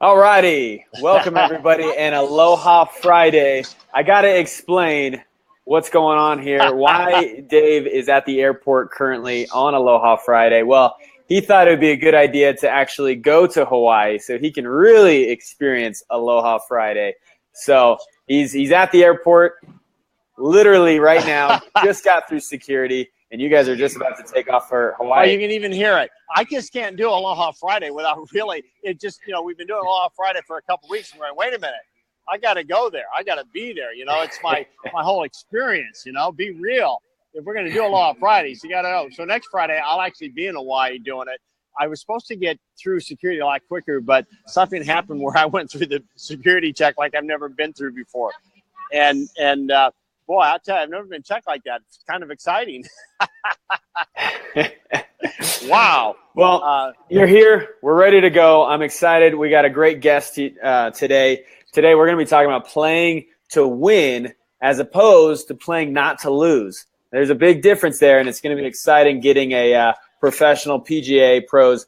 All righty. Welcome, everybody, and Aloha Friday. I got to explain what's going on here, why Dave is at the airport currently on Aloha Friday. Well, he thought it would be a good idea to actually go to Hawaii so he can really experience Aloha Friday. So he's at the airport literally right now, just got through security, and you guys are just about to take off for Hawaii. Oh, you can even hear it. I just can't do Aloha Friday without really – it just, we've been doing Aloha Friday for a couple of weeks, and we're like, wait a minute. I got to go there. I got to be there. It's my whole experience, be real. If we're going to do Aloha Fridays, you got to know. So next Friday, I'll actually be in Hawaii doing it. I was supposed to get through security a lot quicker, but something happened where I went through the security check like I've never been through before. And boy, I'll tell you, I've never been checked like that. It's kind of exciting. Wow. Well, you're here. We're ready to go. I'm excited. We got a great guest today. Today, we're going to be talking about playing to win as opposed to playing not to lose. There's a big difference there, and it's going to be exciting getting a professional PGA pros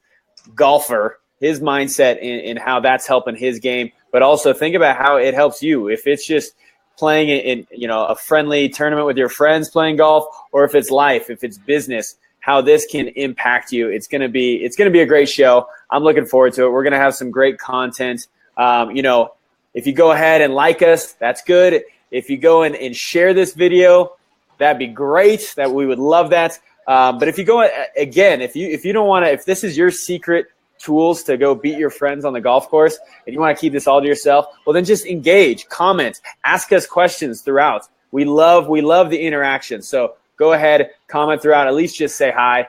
golfer, his mindset in how that's helping his game, but also think about how it helps you. If it's just playing in a friendly tournament with your friends playing golf, or if it's life, if it's business, how this can impact you. It's going to be a great show. I'm looking forward to it. We're going to have some great content. If you go ahead and like us, that's good. If you go and share this video, that'd be great. That we would love that. But if you go again, if you don't want to, if this is your secret tools to go beat your friends on the golf course and you want to keep this all to yourself, well, then just engage, comment, ask us questions throughout. We love the interaction. So go ahead, comment throughout, at least just say hi.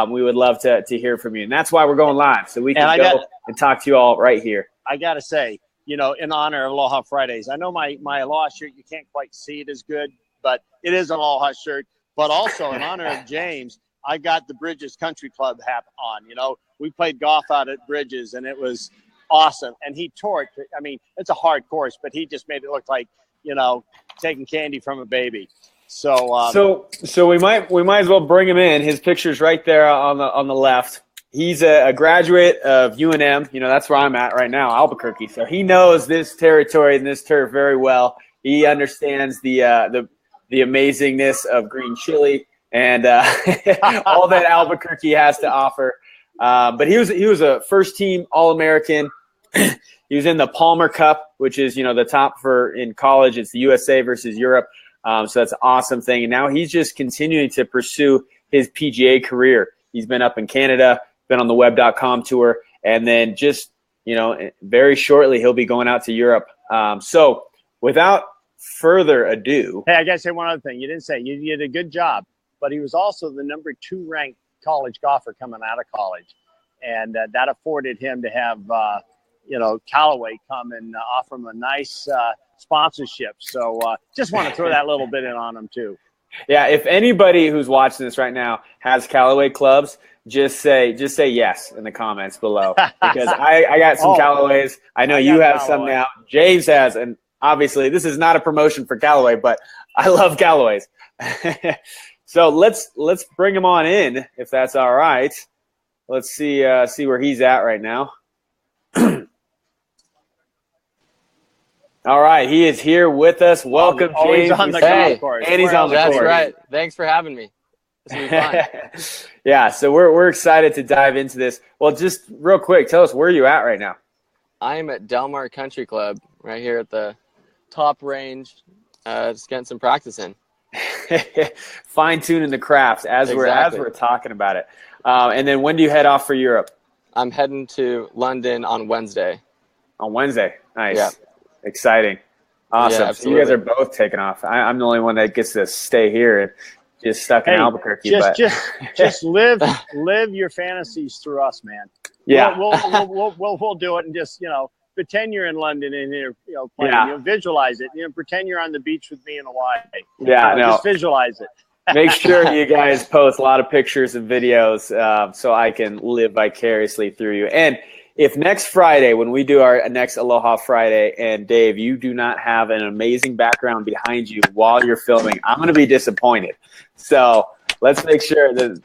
We would love to hear from you. And that's why we're going live, so we can and talk to you all right here. I got to say, in honor of Aloha Fridays, I know my Aloha shirt, you can't quite see it as good, but it is an Aloha shirt. But also in honor of James, I got the Bridges Country Club hat on. We played golf out at Bridges, and it was awesome. And he tore it. I mean, it's a hard course, but he just made it look like, taking candy from a baby. So we might as well bring him in. His picture's right there on the left. He's a graduate of UNM. That's where I'm at right now, Albuquerque. So he knows this territory and this turf very well. He understands the amazingness of green chili and all that Albuquerque has to offer. But he was a first team All-American. He was in the Palmer Cup, which is the top for in college. It's the USA versus Europe. So that's an awesome thing. And now he's just continuing to pursue his PGA career. He's been up in Canada, been on the web.com tour, and then just very shortly he'll be going out to Europe. So without further ado. Hey, I got to say one other thing. You didn't say you did a good job, but he was also the number 2 ranked college golfer coming out of college. And that afforded him to have, Callaway come and offer him a nice sponsorship. So just want to throw that little bit in on him too. Yeah. If anybody who's watching this right now has Callaway clubs, just say yes in the comments below, because I got some Callaways. I know you have some now. James has, and obviously, this is not a promotion for Callaway, but I love Callaways. So let's bring him on in, if that's all right. Let's see where he's at right now. All right, he is here with us. Welcome, James. He's on the golf course. And he's on the course. That's right. Thanks for having me. This will be fun. Yeah, so we're excited to dive into this. Well, just real quick, tell us where you at right now. I am at Del Mar Country Club right here at the top range, just getting some practice in. Fine-tuning the craft as we're talking about it. And then when do you head off for Europe? I'm heading to London on Wednesday. On Wednesday. Nice. Yeah. Exciting. Awesome. Yeah, so you guys are both taking off. I'm the only one that gets to stay here and just stuck in Albuquerque. Just live your fantasies through us, man. Yeah. We'll do it and just, pretend you're in London and you're playing. Visualize it. Pretend you're on the beach with me in Hawaii. Yeah, just visualize it. Make sure you guys post a lot of pictures and videos so I can live vicariously through you. And if next Friday, when we do our next Aloha Friday, and Dave, you do not have an amazing background behind you while you're filming, I'm going to be disappointed. So let's make sure that,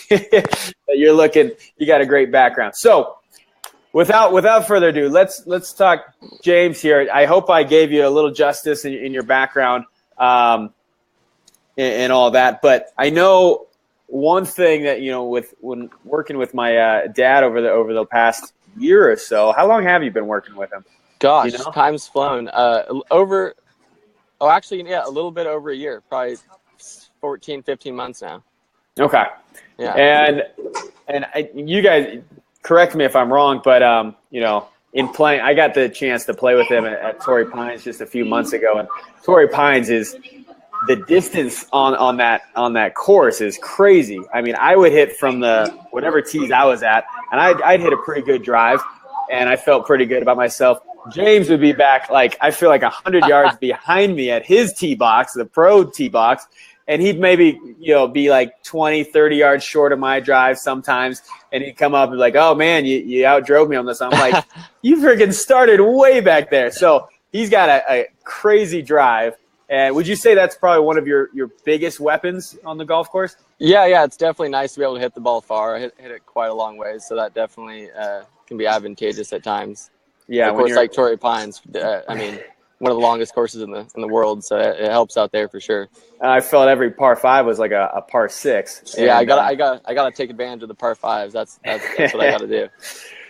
that you got a great background. So without further ado, let's talk James here. I hope I gave you a little justice in your background and all that. But I know one thing that, when working with my dad over the past year or so. How long have you been working with him? Gosh, time's flown. A little bit over a year, probably 14, 15 months now. Okay. Yeah. And you guys, correct me if I'm wrong, but in playing, I got the chance to play with him at Torrey Pines just a few months ago, and Torrey Pines is the distance on that course is crazy. I mean, I would hit from the whatever tees I was at, and I'd hit a pretty good drive, and I felt pretty good about myself. James would be back, I feel like 100 yards behind me at his tee box, the pro tee box, and he'd maybe, be like 20, 30 yards short of my drive sometimes, and he'd come up and be like, oh, man, you outdrove me on this. I'm like, you freaking started way back there. So he's got a crazy drive. And would you say that's probably one of your biggest weapons on the golf course? Yeah, it's definitely nice to be able to hit the ball far. I hit it quite a long way, so that definitely can be advantageous at times. Yeah, of course, like Torrey Pines, one of the longest courses in the world, so it helps out there for sure. I felt every par 5 was like a par 6. Yeah, I gotta take advantage of the par 5s. That's what I gotta do.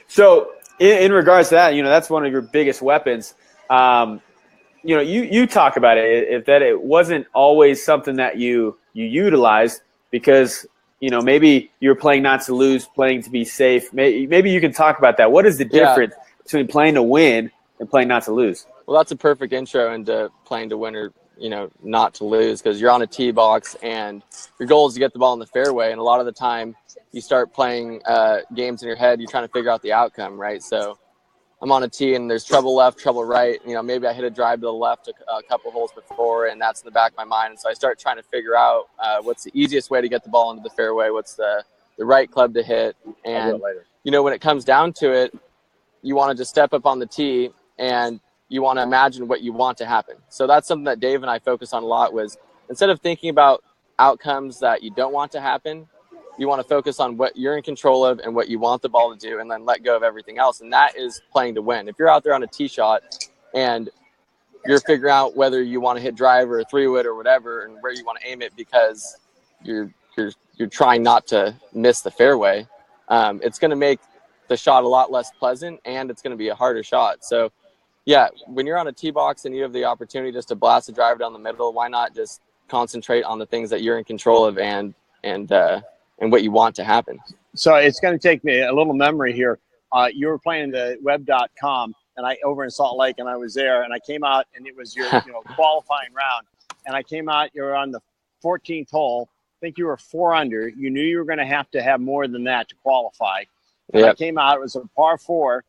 So in regards to that, that's one of your biggest weapons. You talk about it, that it wasn't always something that you utilized because, maybe you're playing not to lose, playing to be safe. Maybe you can talk about that. What is the difference between playing to win and playing not to lose? Well, that's a perfect intro into playing to win or, not to lose, because you're on a tee box and your goal is to get the ball in the fairway. And a lot of the time you start playing games in your head, you're trying to figure out the outcome, right? So I'm on a tee and there's trouble left, trouble right. Maybe I hit a drive to the left a couple holes before, and that's in the back of my mind. And so I start trying to figure out what's the easiest way to get the ball into the fairway, what's the right club to hit. And, when it comes down to it, you want to just step up on the tee and you want to imagine what you want to happen. So that's something that Dave and I focus on a lot, was instead of thinking about outcomes that you don't want to happen, you want to focus on what you're in control of and what you want the ball to do, and then let go of everything else. And that is playing to win. If you're out there on a tee shot and you're figuring out whether you want to hit drive or a 3-wood or whatever, and where you want to aim it because you're trying not to miss the fairway, it's going to make the shot a lot less pleasant, and it's going to be a harder shot. So yeah, when you're on a tee box and you have the opportunity just to blast a drive down the middle, why not just concentrate on the things that you're in control of and what you want to happen? So it's going to take me a little memory here. You were playing the web.com and I over in Salt Lake, and I was there, and I came out and it was your qualifying round. And I came out, you were on the 14th hole. I think you were 4 under. You knew you were going to have more than that to qualify. And I came out, it was a par 4.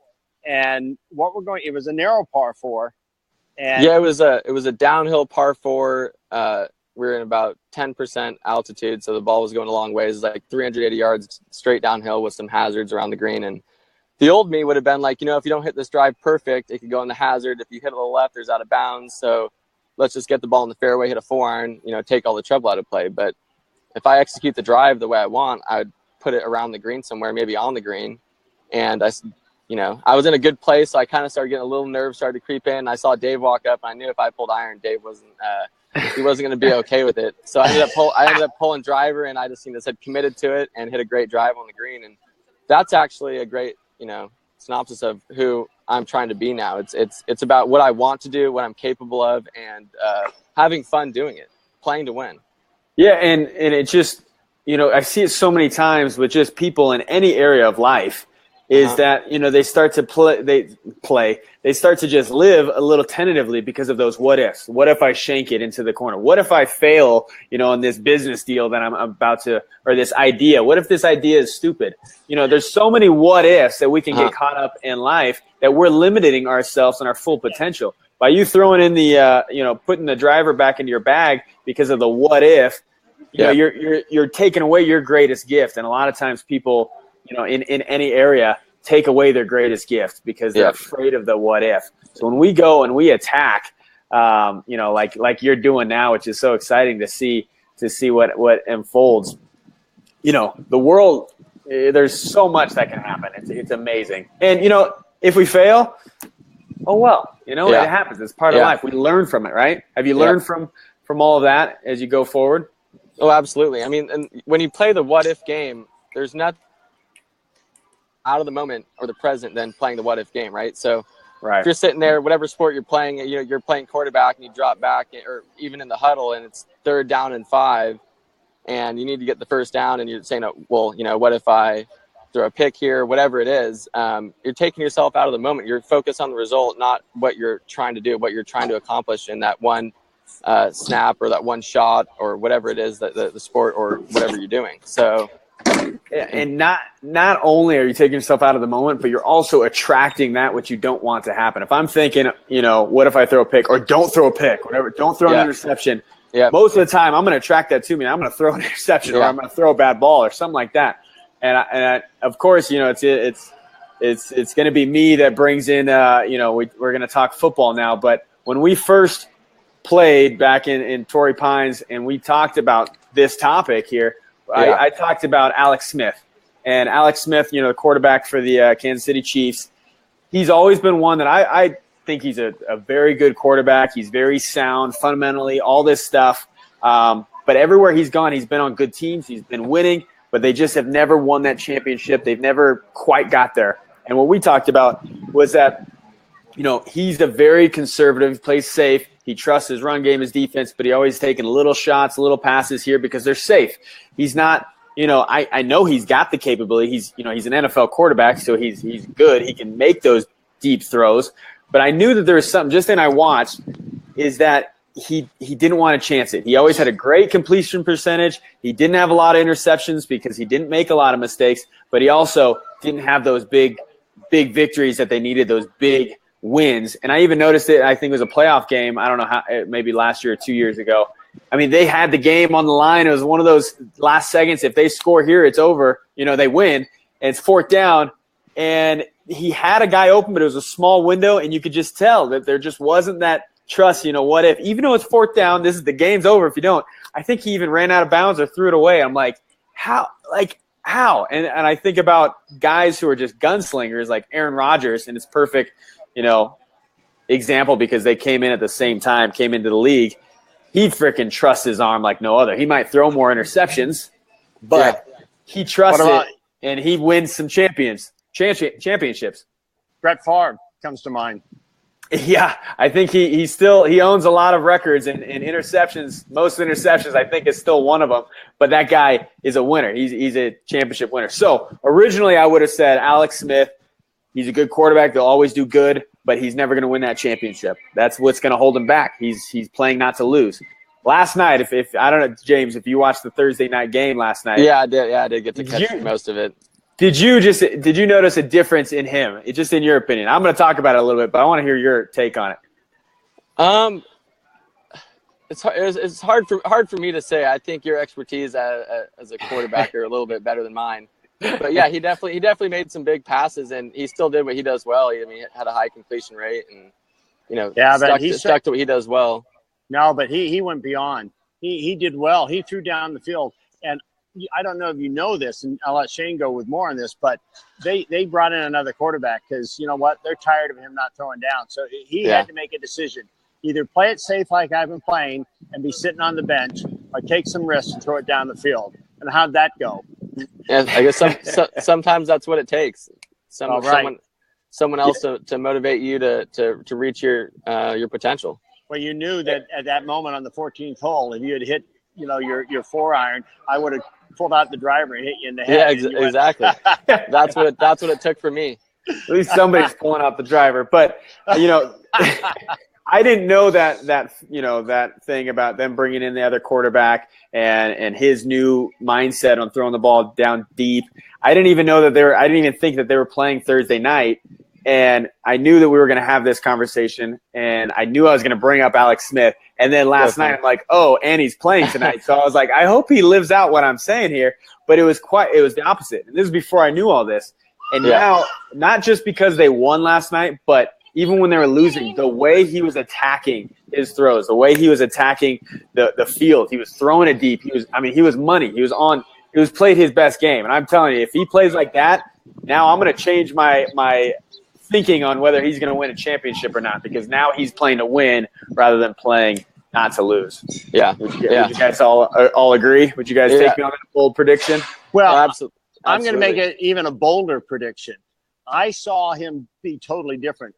And it was a narrow par 4. And yeah, it was a downhill par 4. We were in about 10% altitude, so the ball was going a long ways. It was like 380 yards straight downhill with some hazards around the green. And the old me would have been like, if you don't hit this drive perfect, it could go in the hazard. If you hit it to the left, there's out of bounds. So let's just get the ball in the fairway, hit a 4-iron, take all the trouble out of play. But if I execute the drive the way I want, I would put it around the green somewhere, maybe on the green. And I was in a good place, so I kind of started getting a little nerves, started to creep in. I saw Dave walk up, and I knew if I pulled iron, Dave wasn't going to be okay with it. So I ended up pulling driver, and I just said committed to it and hit a great drive on the green. And that's actually a great synopsis of who I'm trying to be now. It's about what I want to do, what I'm capable of, and having fun doing it, playing to win. Yeah, and it just I see it so many times with just people in any area of life. Is that they start to they start to just live a little tentatively because of those what ifs. What if I shank it into the corner? What if I fail, on this business deal that I'm about to, or this idea? What if this idea is stupid? There's so many what ifs that we can get caught up in life that we're limiting ourselves and our full potential. By you throwing in the putting the driver back into your bag because of the what if, you're taking away your greatest gift. And a lot of times people, in any area, take away their greatest gift because they're afraid of the what if. So when we go and we attack, like you're doing now, which is so exciting to see what unfolds. The world there's so much that can happen. It's amazing. And, if we fail, oh, well, it happens. It's part of life. We learn from it, right? Have you learned from all of that as you go forward? Oh, absolutely. I mean, and when you play the what-if game, there's nothing out of the moment or the present than playing the what-if game, right? So if you're sitting there, whatever sport you're playing, you're playing quarterback and you drop back, or even in the huddle and it's 3rd down and 5, and you need to get the first down, and you're saying, well, what if I throw a pick here, whatever it is, you're taking yourself out of the moment. You're focused on the result, not what you're trying to do, what you're trying to accomplish in that one snap or that one shot or whatever it is, that the sport or whatever you're doing. So, and not only are you taking yourself out of the moment, but you're also attracting that which you don't want to happen. If I'm thinking, what if I throw a pick, or don't throw a pick, whatever, don't throw an interception. Yeah. Most of the time, I'm going to attract that to me. I'm going to throw an interception, or I'm going to throw a bad ball, or something like that. And I, of course, it's going to be me that brings in. We're going to talk football now, but when we first played back in Torrey Pines, and we talked about this topic here, I talked about Alex Smith. And Alex Smith, the quarterback for the Kansas City Chiefs, he's always been one that I think he's a very good quarterback. He's very sound fundamentally, all this stuff. But everywhere he's gone, he's been on good teams. He's been winning, but they just have never won that championship. They've never quite got there. And what we talked about was that, he's a very conservative, he plays safe. He trusts his run game, his defense, but he always taking little shots, little passes here because they're safe. He's not, I know he's got the capability. He's an NFL quarterback, so he's good. He can make those deep throws. But I knew that there was something, just then I watched, is that he didn't want to chance it. He always had a great completion percentage. He didn't have a lot of interceptions because he didn't make a lot of mistakes, but he also didn't have those big victories that they needed, those big wins. And I even noticed it, I think it was a playoff game. I don't know how, maybe last year or 2 years ago. I mean, they had the game on the line. It was one of those last seconds. If they score here, it's over. They win. And it's 4th down. And he had a guy open, but it was a small window. And you could just tell that there just wasn't that trust. What if, even though it's 4th down, the game's over if you don't. I think he even ran out of bounds or threw it away. I'm like, how? And I think about guys who are just gunslingers like Aaron Rodgers, and it's perfect, example because they came in at the same time, came into the league. He freaking trusts his arm like no other. He might throw more interceptions, but he trusts it, and he wins some championships. Brett Favre comes to mind. Yeah, I think he owns a lot of records in interceptions. Most interceptions, I think, is still one of them. But that guy is a winner. He's a championship winner. So originally I would have said Alex Smith. He's a good quarterback. They'll always do good, but he's never going to win that championship. That's what's going to hold him back. He's playing not to lose. Last night, if I don't know, James, if you watched the Thursday night game last night. Yeah, I did. Yeah, I did get to catch most of it. Did you notice a difference in him? Just in your opinion. I'm going to talk about it a little bit, but I want to hear your take on it. It's hard for me to say. I think your expertise as a quarterback are a little bit better than mine. But yeah, he definitely made some big passes, and he still did what he does well. He had a high completion rate, and stuck to what he does well. No, but he went beyond. He did well. He threw down the field, and I don't know if you know this, and I'll let Shane go with more on this, but they brought in another quarterback because you know what? They're tired of him not throwing down. So he had to make a decision. Either play it safe like I've been playing and be sitting on the bench, or take some risks and throw it down the field. And how'd that go? Yeah, I guess sometimes that's what it takes. Someone else to motivate you to reach your potential. Well, you knew that at that moment on the 14th hole, if you had hit your 4-iron, I would have pulled out the driver and hit you in the head. Yeah, exactly. That's what it took for me. At least somebody's pulling out the driver, but I didn't know that thing about them bringing in the other quarterback and his new mindset on throwing the ball down deep. I didn't even know that I didn't even think that they were playing Thursday night. And I knew that we were going to have this conversation, and I knew I was going to bring up Alex Smith. And then last night I'm like, oh, and he's playing tonight. So I was like, I hope he lives out what I'm saying here. But it was the opposite. And this is before I knew all this. And now, not just because they won last night, but even when they were losing, the way he was attacking his throws, the way he was attacking the field, he was throwing it deep. He was money. He was on who's played his best game. And I'm telling you, if he plays like that, now I'm going to change my thinking on whether he's going to win a championship or not, because now he's playing to win rather than playing not to lose. Yeah. Would you guys all agree? Would you guys take me on that bold prediction? Well, absolutely. I'm going to make it even a bolder prediction. I saw him be totally different.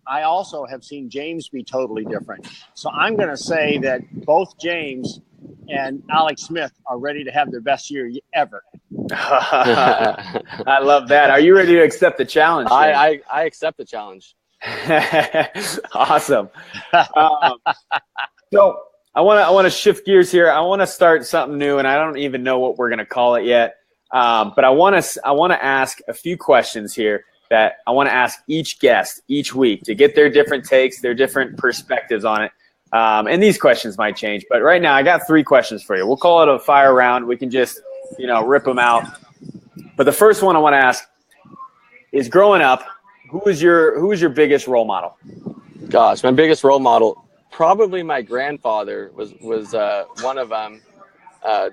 I also have seen James be totally different. So I'm going to say that both James and Alex Smith are ready to have their best year ever. I love that. Are you ready to accept the challenge? I accept the challenge. Awesome. So I want to shift gears here. I want to start something new, and I don't even know what we're going to call it yet. But I want to ask a few questions here that I want to ask each guest each week to get their different takes, their different perspectives on it. And these questions might change, but right now I got 3 questions for you. We'll call it a fire round. We can just, rip them out. But the first one I want to ask is, growing up, who was your biggest role model? Gosh, my biggest role model, probably my grandfather was one of them.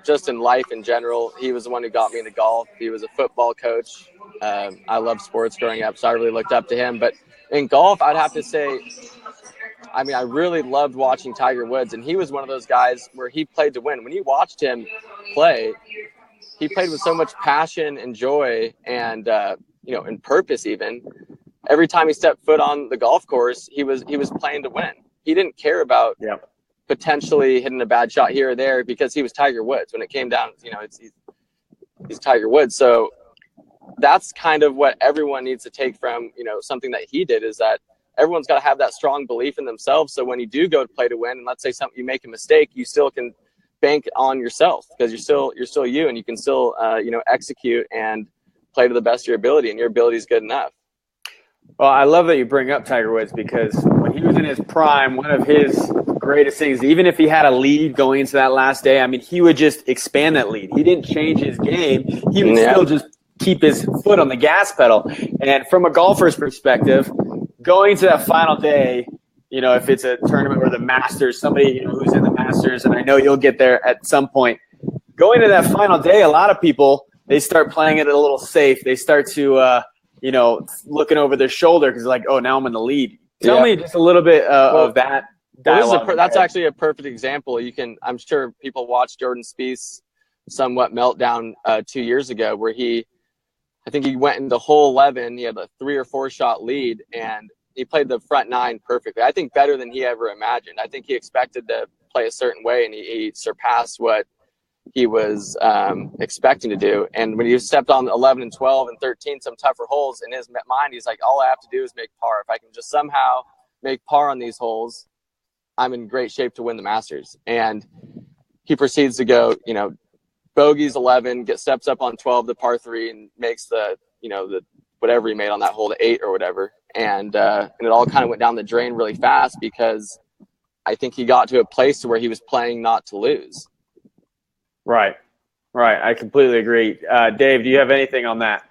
Just in life in general, he was the one who got me into golf. He was a football coach. I loved sports growing up, so I really looked up to him. But in golf, I'd have to say, I really loved watching Tiger Woods, and he was one of those guys where he played to win. When you watched him play, he played with so much passion and joy and, and purpose even. Every time he stepped foot on the golf course, he was playing to win. He didn't care about potentially hitting a bad shot here or there, because he was Tiger Woods. When it came down, he's Tiger Woods. So that's kind of what everyone needs to take from, something that he did, is that everyone's got to have that strong belief in themselves. So when you do go to play to win, and let's say you make a mistake, you still can bank on yourself, because you're still you, and you can still, execute and play to the best of your ability, and your ability is good enough. Well, I love that you bring up Tiger Woods, because when he was in his prime, one of his greatest things, even if he had a lead going into that last day, he would just expand that lead. He didn't change his game. He would still just keep his foot on the gas pedal. And from a golfer's perspective, going to that final day, if it's a tournament or the Masters, somebody who's in the Masters, and I know you'll get there at some point, going to that final day, a lot of people, they start playing it a little safe. They start to looking over their shoulder, because like, oh, now I'm in the lead. Tell me just a little bit of that. That's actually a perfect example. I'm sure people watched Jordan Spieth's somewhat meltdown 2 years ago, where I think he went into hole 11. He had a 3 or 4 shot lead, and he played the front 9 perfectly. I think better than he ever imagined. I think he expected to play a certain way, and he surpassed what he was expecting to do. And when he stepped on 11 and 12 and 13, some tougher holes, in his mind, he's like, all I have to do is make par. If I can just somehow make par on these holes, I'm in great shape to win the Masters. And he proceeds to go, bogeys 11, steps up on 12, the par 3, and makes the whatever he made on that hole to 8 or whatever. And it all kind of went down the drain really fast, because I think he got to a place where he was playing not to lose. Right. I completely agree. Dave, do you have anything on that?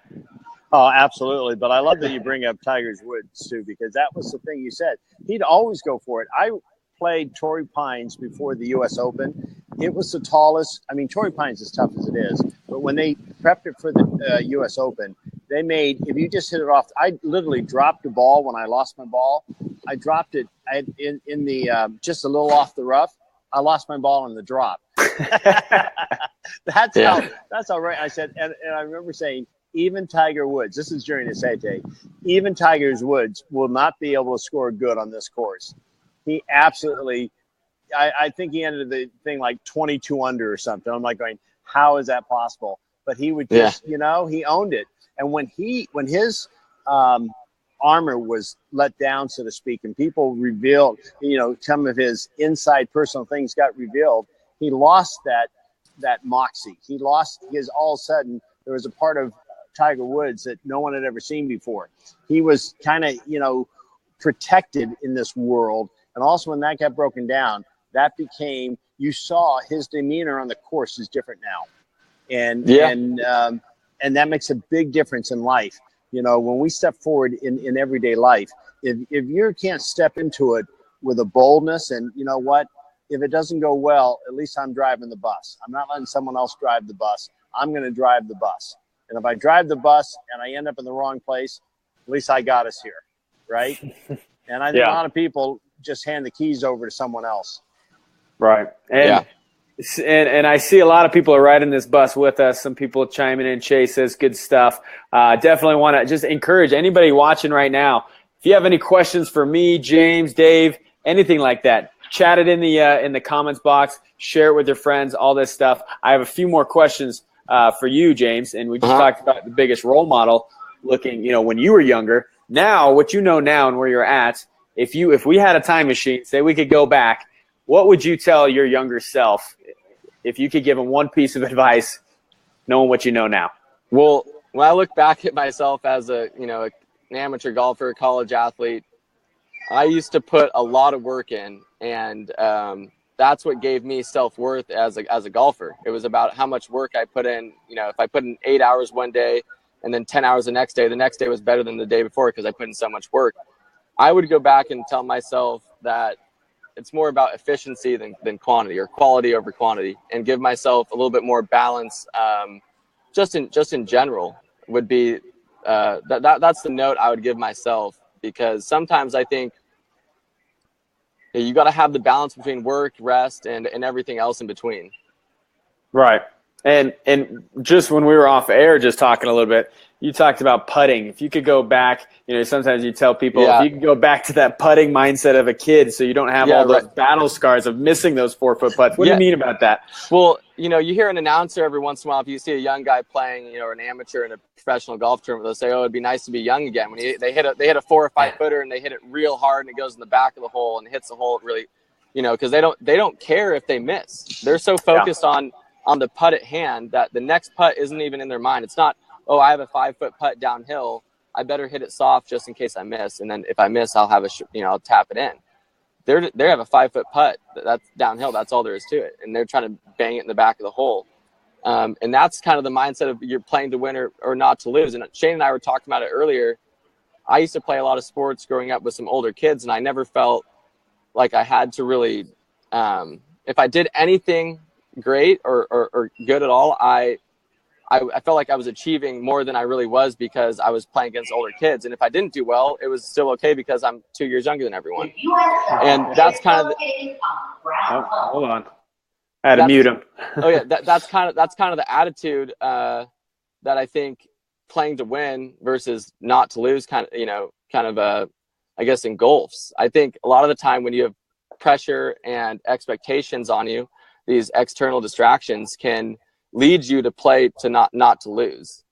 Oh, absolutely. But I love that you bring up Tiger Woods too, because that was the thing you said. He'd always go for it. I played Torrey Pines before the U.S. Open. It was the tallest. Torrey Pines is tough as it is, but when they prepped it for the U.S. Open, they made, if you just hit it off, I literally dropped the ball when I lost my ball. I dropped it in the just a little off the rough. I lost my ball in the drop. That's how right. I said, and I remember saying, even Tiger Woods, this is during his heyday, even Tiger Woods will not be able to score good on this course. He absolutely, I think he ended the thing like 22 under or something. I'm like going, how is that possible? But he would just, he owned it. And when his armor was let down, so to speak, and people revealed, some of his inside personal things got revealed, he lost that moxie. He lost his, all of a sudden, there was a part of Tiger Woods that no one had ever seen before. He was kind of, protected in this world. And also when that got broken down, that became, you saw his demeanor on the course is different now. And that makes a big difference in life. When we step forward in everyday life, if you can't step into it with a boldness, and if it doesn't go well, at least I'm driving the bus. I'm not letting someone else drive the bus. I'm going to drive the bus. And if I drive the bus and I end up in the wrong place, at least I got us here, right? And I think a lot of people just hand the keys over to someone else. Right. And I see a lot of people are riding this bus with us. Some people chiming in. Chase says good stuff. Definitely want to just encourage anybody watching right now. If you have any questions for me, James, Dave, anything like that, chat it in the comments box. Share it with your friends. All this stuff. I have a few more questions for you, James. And we just talked about the biggest role model looking, when you were younger. Now, what you know now and where you're at. If we had a time machine, say we could go back, what would you tell your younger self if you could give him one piece of advice, knowing what you know now? Well, when I look back at myself as an amateur golfer, college athlete, I used to put a lot of work in, and that's what gave me self-worth as a golfer. It was about how much work I put in. If I put in 8 hours one day and then 10 hours the next day was better than the day before because I put in so much work. I would go back and tell myself that it's more about efficiency than quantity, or quality over quantity, and give myself a little bit more balance. Just in general would be that's the note I would give myself, because sometimes I think you got to have the balance between work, rest, and everything else in between. Right. And just when we were off air, just talking a little bit, you talked about putting. If you could go back, sometimes you tell people if you could go back to that putting mindset of a kid, so you don't have all those battle scars of missing those 4-foot putts. What do you mean about that? Well, you hear an announcer every once in a while. If you see a young guy playing, or an amateur in a professional golf tournament, they'll say, "Oh, it'd be nice to be young again." When they hit a 4 or 5 footer and they hit it real hard and it goes in the back of the hole and hits the hole really, because they don't care if they miss. They're so focused on the putt at hand that the next putt isn't even in their mind. It's not, "Oh, I have a 5-foot putt downhill. I better hit it soft just in case I miss. And then if I miss, I'll have I'll tap it in." They have a 5-foot putt that's downhill. That's all there is to it. And they're trying to bang it in the back of the hole. And that's kind of the mindset of you're playing to win or not to lose. And Shane and I were talking about it earlier. I used to play a lot of sports growing up with some older kids, and I never felt like I had to really, if I did anything great or good at all, I felt like I was achieving more than I really was, because I was playing against older kids. And if I didn't do well, it was still okay because I'm 2 years younger than everyone. And that's kind of hold on. I had to mute him. That's kind of the attitude that I think playing to win versus not to lose I guess engulfs. I think a lot of the time when you have pressure and expectations on you, these external distractions can lead you to play to not to lose.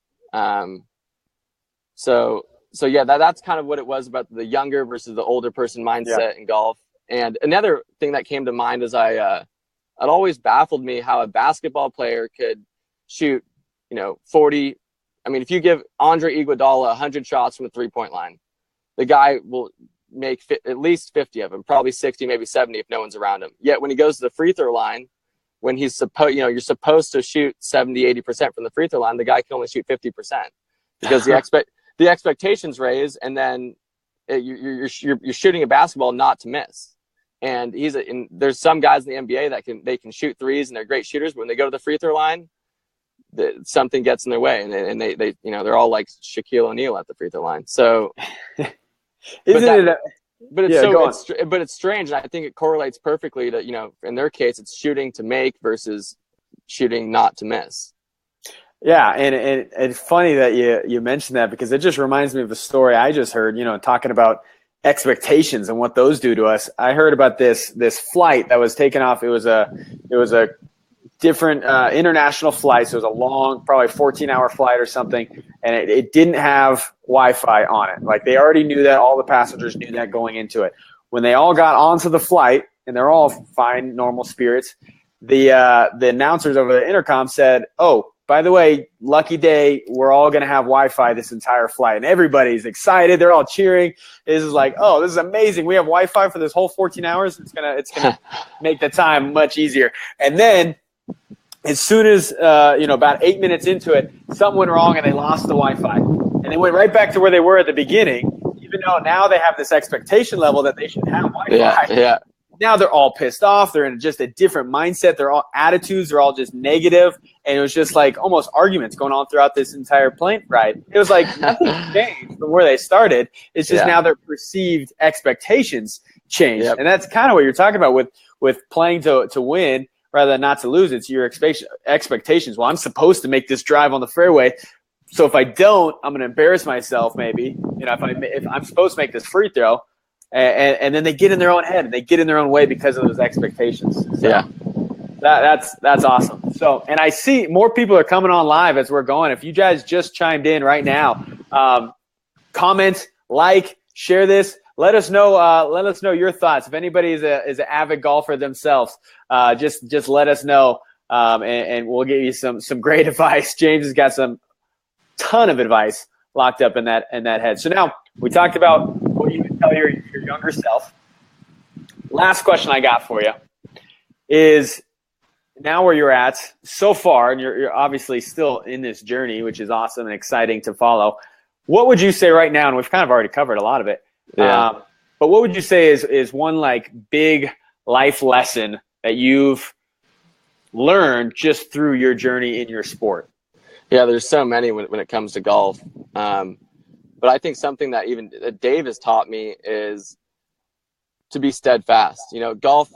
So that's kind of what it was about the younger versus the older person mindset in golf. And another thing that came to mind is it always baffled me how a basketball player could shoot, 40. I mean, if you give Andre Iguodala 100 shots from the 3-point line, the guy will make at least 50 of them, probably 60, maybe 70 if no one's around him. Yet when he goes to the free throw line, when he's you're supposed to shoot 70, 80% from the free throw line, the guy can only shoot 50% because the expectations raise, and then you're shooting a basketball not to miss. And there's some guys in the NBA that can shoot threes and they're great shooters, but when they go to the free throw line, something gets in their way, and they they're all like Shaquille O'Neal at the free throw line. So, But it's strange, and I think it correlates perfectly to, in their case, it's shooting to make versus shooting not to miss. Yeah, and it's funny that you mentioned that, because it just reminds me of a story I just heard, talking about expectations and what those do to us. I heard about this flight that was taken off. It was a different international flight, so it was a long, probably 14-hour flight or something, and it didn't have Wi-Fi on it. Like, they already knew that. All the passengers knew that going into it. When they all got onto the flight, and they're all fine, normal spirits, the announcers over the intercom said, "Oh, by the way, lucky day, we're all going to have Wi-Fi this entire flight." And everybody's excited. They're all cheering. This is like, "Oh, this is amazing. We have Wi-Fi for this whole 14 hours. It's gonna make the time much easier." And then as soon as, about 8 minutes into it, something went wrong and they lost the Wi-Fi. And they went right back to where they were at the beginning, even though now they have this expectation level that they should have Wi-Fi. Yeah. now they're all pissed off. They're in just a different mindset. Their all attitudes are all just negative, and it was just like almost arguments going on throughout this entire plane ride. It was like nothing changed from where they started. It's just now their perceived expectations changed, and that's kind of what you're talking about with playing to win rather than not to lose. It's your expectations. Well, I'm supposed to make this drive on the fairway, so if I don't, I'm going to embarrass myself. Maybe if I'm supposed to make this free throw. And then they get in their own head and they get in their own way because of those expectations. So that's awesome. So, and I see more people are coming on live as we're going. If you guys just chimed in right now, comment, like, share this. Let us know. Let us know your thoughts. If anybody is an avid golfer themselves, just let us know, and we'll give you some great advice. James has got some ton of advice locked up in that head. So now we talked about what you can tell your younger self. Last question I got for you is, now where you're at so far, and you're obviously still in this journey, which is awesome and exciting to follow. What would you say right now, and we've kind of already covered a lot of it, but what would you say is one like big life lesson that you've learned just through your journey in your sport? Yeah, there's so many when it comes to golf. But I think something that even Dave has taught me is to be steadfast. Golf,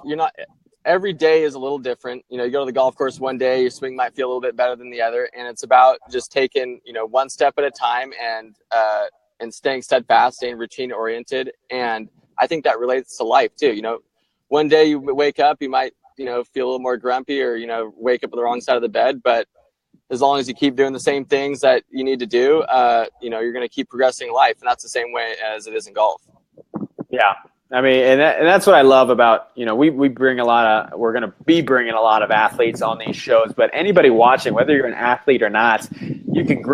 every day is a little different. You go to the golf course one day, your swing might feel a little bit better than the other. And it's about just taking, one step at a time and staying steadfast, staying routine oriented. And I think that relates to life too. One day you wake up, you might, feel a little more grumpy or, wake up on the wrong side of the bed, but as long as you keep doing the same things that you need to do, you're going to keep progressing in life. And that's the same way as it is in golf. Yeah. I mean, and that's what I love about, we're going to be bringing a lot of athletes on these shows, but anybody watching, whether you're an athlete or not, you can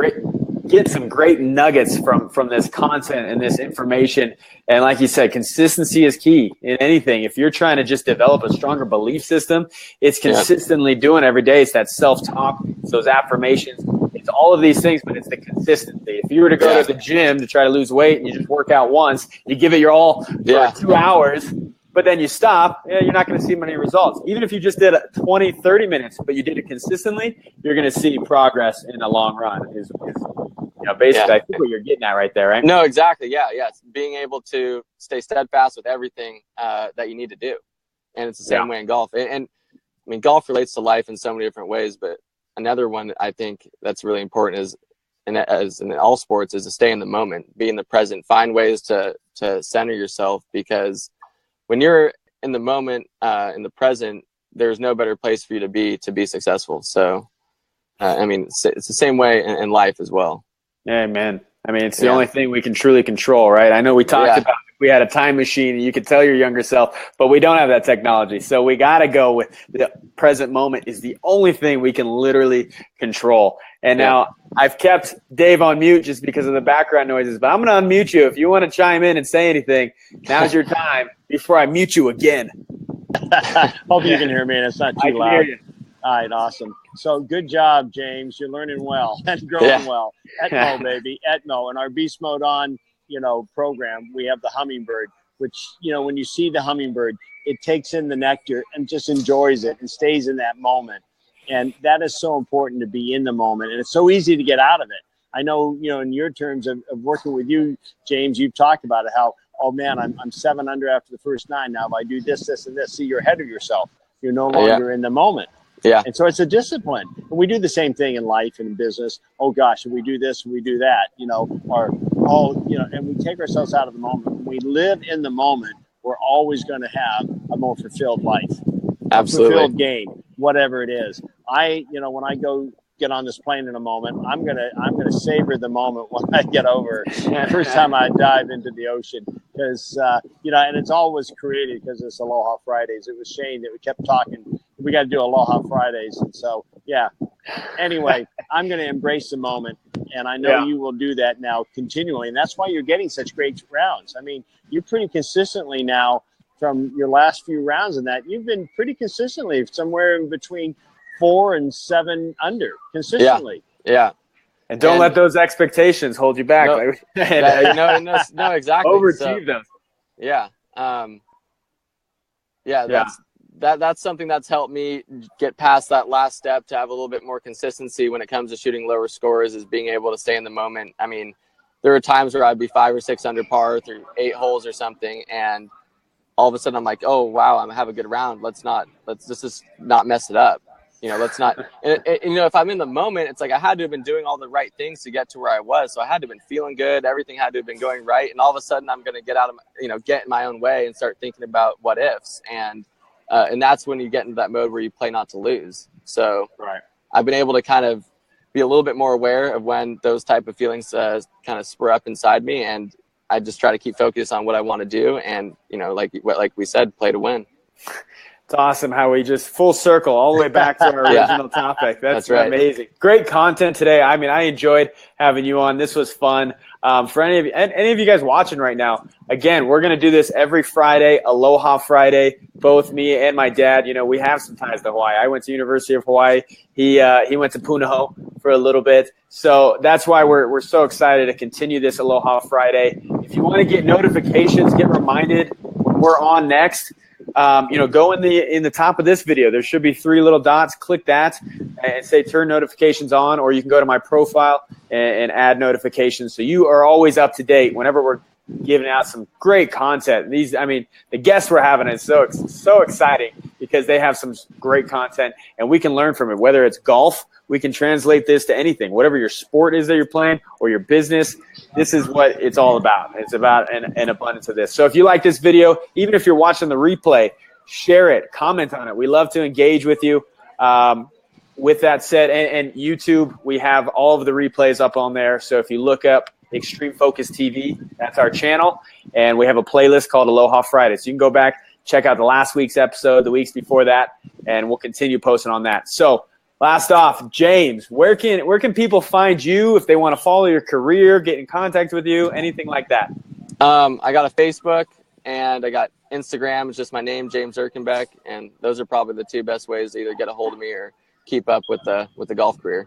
get some great nuggets from this content and this information. And like you said, consistency is key in anything. If you're trying to just develop a stronger belief system, it's consistently doing every day. It's that self-talk, it's those affirmations, it's all of these things, but it's the consistency. If you were to go to the gym to try to lose weight and you just work out once, you give it your all for 2 hours, but then you stop, you're not going to see many results. Even if you just did 20, 30 minutes, but you did it consistently, you're going to see progress in the long run is basically I think what you're getting at right there, right? No, exactly. Yeah. It's being able to stay steadfast with everything that you need to do. And it's the same way in golf. And I mean, golf relates to life in so many different ways, but another one that I think that's really important is, and as in all sports, is to stay in the moment, be in the present, find ways to center yourself, because when you're in the moment, in the present, there's no better place for you to be successful. So, I mean, it's the same way in life as well. Yeah, man. I mean, it's the only thing we can truly control, right? I know we talked about if we had a time machine and you could tell your younger self, but we don't have that technology. So we got to go with the present moment is the only thing we can literally control. And now I've kept Dave on mute just because of the background noises, but I'm going to unmute you. If you want to chime in and say anything, now's your time before I mute you again. Hope you can hear me and it's not too loud. Hear you. All right, awesome. So good job, James. You're learning well and growing well. Etmo, baby, Etmo. In our Beast Mode On, program, we have the hummingbird, which, when you see the hummingbird, it takes in the nectar and just enjoys it and stays in that moment. And that is so important, to be in the moment. And it's so easy to get out of it. I know, in your terms of working with you, James, you've talked about it, how, oh man, I'm 7 under after the first 9. Now, if I do this, this, and this, see, you're ahead of yourself. You're no longer in the moment. Yeah. And so it's a discipline. And we do the same thing in life and in business. Oh gosh, if we do this, we do that, and we take ourselves out of the moment. When we live in the moment, we're always going to have a more fulfilled life. Absolutely. Fulfilled gain, whatever it is. When I go get on this plane in a moment, I'm gonna savor the moment when I get over the first time I dive into the ocean, because and it's always created because it's Aloha Fridays. It was Shane that we kept talking. We got to do Aloha Fridays, and so Anyway, I'm going to embrace the moment, and I know you will do that now continually, and that's why you're getting such great rounds. I mean, you're pretty consistently now from your last few rounds in that you've been pretty consistently somewhere in between 4 and 7 under consistently. Yeah. And don't let those expectations hold you back. No, no, exactly. Overachieve those. Yeah. Yeah, that's something that's helped me get past that last step to have a little bit more consistency when it comes to shooting lower scores, is being able to stay in the moment. I mean, there are times where I'd be 5 or 6 under par through 8 holes or something, and all of a sudden I'm like, oh wow, I'm gonna have a good round. Let's just not mess it up. Let's not. And if I'm in the moment, it's like I had to have been doing all the right things to get to where I was. So I had to have been feeling good. Everything had to have been going right. And all of a sudden I'm gonna get out of get in my own way and start thinking about what ifs. And that's when you get into that mode where you play not to lose. So right. I've been able to kind of be a little bit more aware of when those type of feelings kind of spur up inside me, and I just try to keep focused on what I want to do, and like we said, play to win. It's awesome how we just full circle all the way back to our original topic. That's right. Amazing. Great content today. I mean, I enjoyed having you on. This was fun. For any of you guys watching right now, again, we're going to do this every Friday, Aloha Friday. Both me and my dad, we have some ties to Hawaii. I went to University of Hawaii. He went to Punahou for a little bit. So that's why we're so excited to continue this Aloha Friday. If you want to get notifications, get reminded when we're on next, go in the top of this video. There should be 3 little dots. Click that and say turn notifications on, or you can go to my profile and add notifications, so you are always up to date whenever we're giving out some great content. The guests we're having is so exciting because they have some great content and we can learn from it. Whether it's golf, we can translate this to anything. Whatever your sport is that you're playing or your business, this is what it's all about. It's about an abundance of this. So if you like this video, even if you're watching the replay, share it, comment on it. We love to engage with you. With that said, and YouTube, we have all of the replays up on there. So if you look up Extreme Focus TV, that's our channel. And we have a playlist called Aloha Friday. So you can go back, check out the last week's episode, the weeks before that, and we'll continue posting on that. So last off, James, where can people find you if they want to follow your career, get in contact with you, anything like that? I got a Facebook and I got Instagram. It's just my name, James Erkenbeck, and those are probably the 2 best ways to either get a hold of me or keep up with the golf career.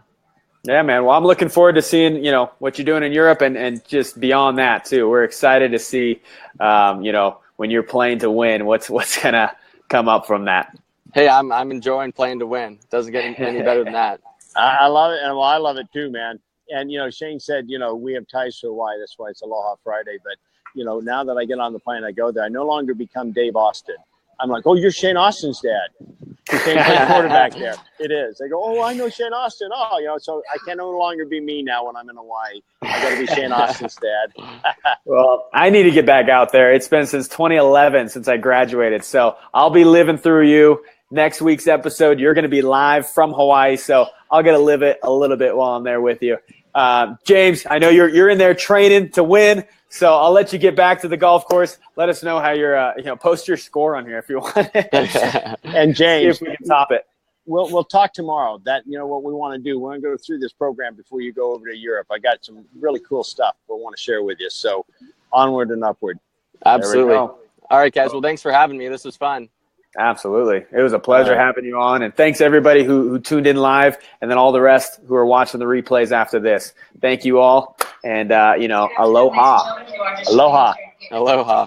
Yeah, man. Well, I'm looking forward to seeing, what you're doing in Europe and just beyond that too. We're excited to see, when you're playing to win, what's going to come up from that. Hey, I'm enjoying playing to win. Doesn't get any better than that. I love it. And I love it too, man. And, Shane said, we have ties to Hawaii. That's why it's Aloha Friday. But, now that I get on the plane, I go there, I no longer become Dave Austin. I'm like, oh, you're Shane Austin's dad. Shane plays quarterback there. It is. They go, oh, I know Shane Austin. Oh, so I can no longer be me now when I'm in Hawaii. I got to be Shane Austin's dad. Well, I need to get back out there. It's been since 2011 since I graduated. So I'll be living through you. Next week's episode, you're going to be live from Hawaii. So I'll get to live it a little bit while I'm there with you. James, I know you're in there training to win. So I'll let you get back to the golf course. Let us know how you're, post your score on here if you want. And James, see if we can top it. We'll talk tomorrow. That what we want to do. We're going to go through this program before you go over to Europe. I got some really cool stuff we want to share with you. So onward and upward. Absolutely. All right, guys. Well, thanks for having me. This was fun. Absolutely. It was a pleasure having you on. And thanks everybody who tuned in live, and then all the rest who are watching the replays after this. Thank you all. And, aloha. Aloha. Aloha.